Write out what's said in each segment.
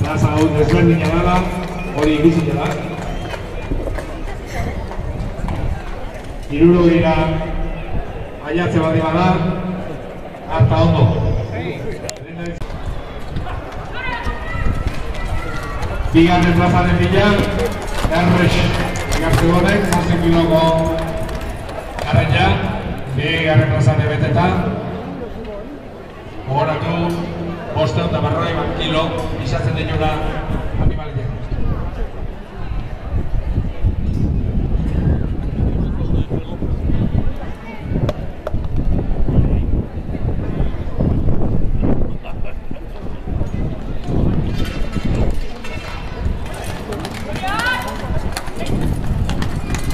plaza hau desberdina dela, hori ikusi da. 60 aiatze badi bada, harta ondo. Bigarren plazaren bila, Errex Gartu honek, 6 kiloko garraia, bigarren plazaren beteta. Gogoratu, 550 kilo izatzen denura animalia.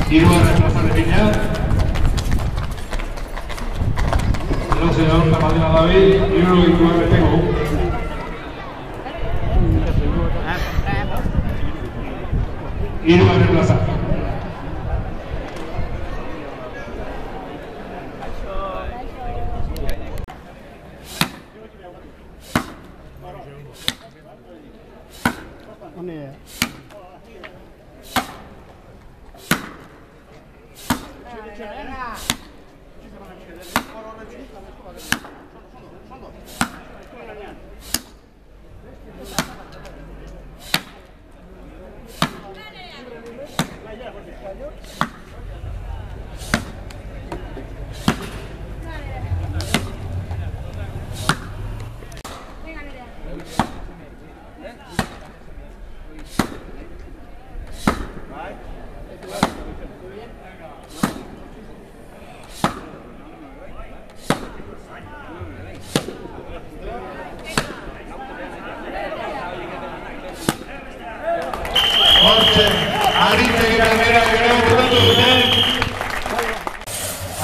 Hirugarren plazaren bila, Elozeon, Tamadina David, 69 beteko. Hirugarren plaza.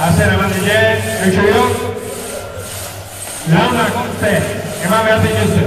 Hacer eman dien, eutxo dio, launa konte, eman behar dituzte.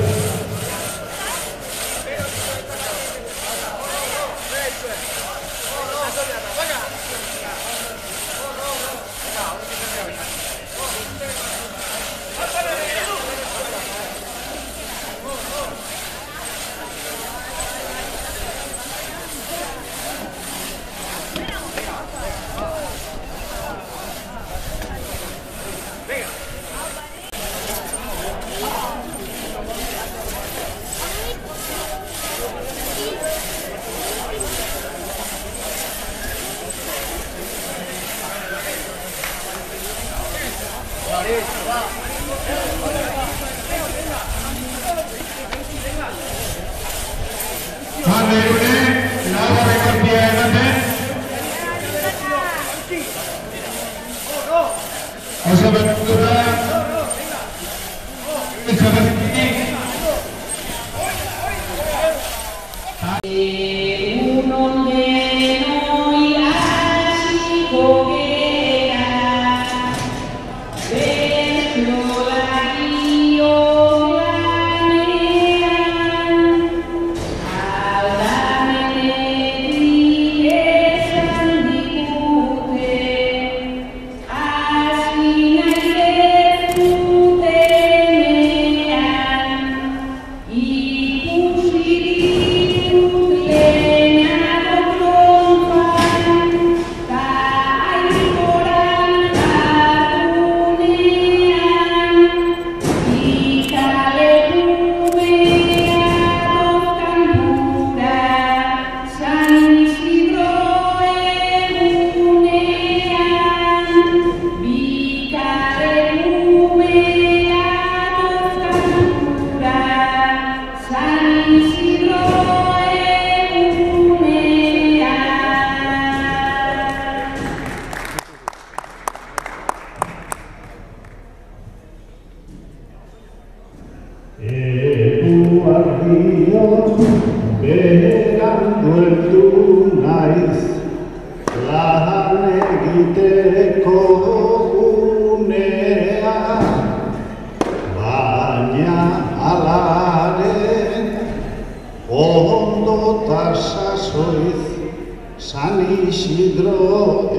San Isidro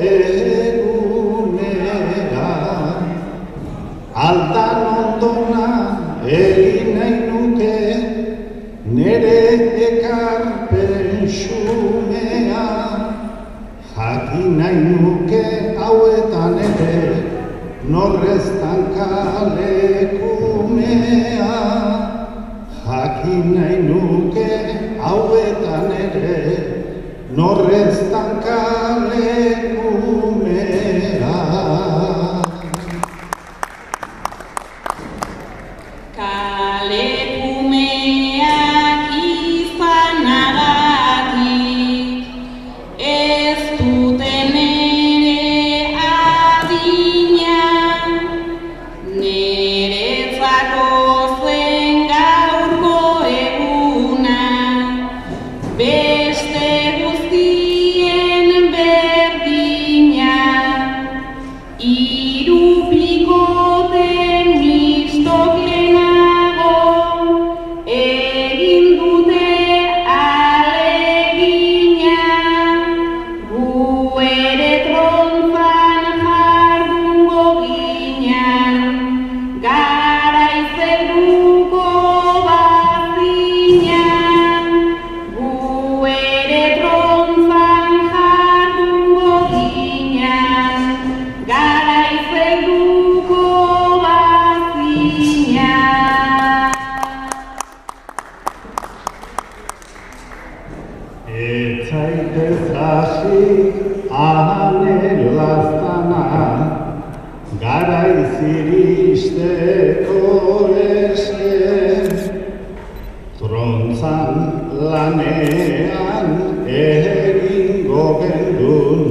egunera aldan ondona egin nahi nuke nere ekarpen xumea, jakin nahi nuke hauetan ere, norreztan kalekumea. Jakin nahi nuke hauetan ere, norreztan kalekumea. Kalekumeak izanagatik, ez duten ere adina, niretzako zen gaurko eguna, beste guztien berdina, hiru bikoten listokenago, egin dute alegina, gu ere trontzan jardungo ginen, garaiz helduko bazinan, gu ere trontzan jardungo ginen, garaiz helduko bazinan. Ez zaitez hasi anelaztana, garaiz iristeko eske, trontzan lanean egingo gendun,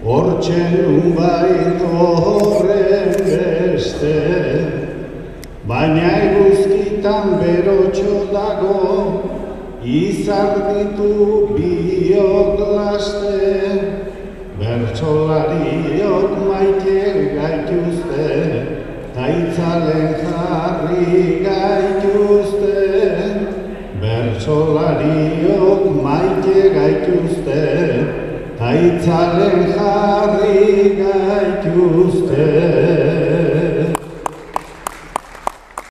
hortxe nunbait horren beste, baina eguzkitan berotxo dago, izarditu biok laste, bertsolariok maite gaituzte, taitzalen jarri gaituzte. Bertsolariok maite gaituzte, taitzalen jarri gaituzte.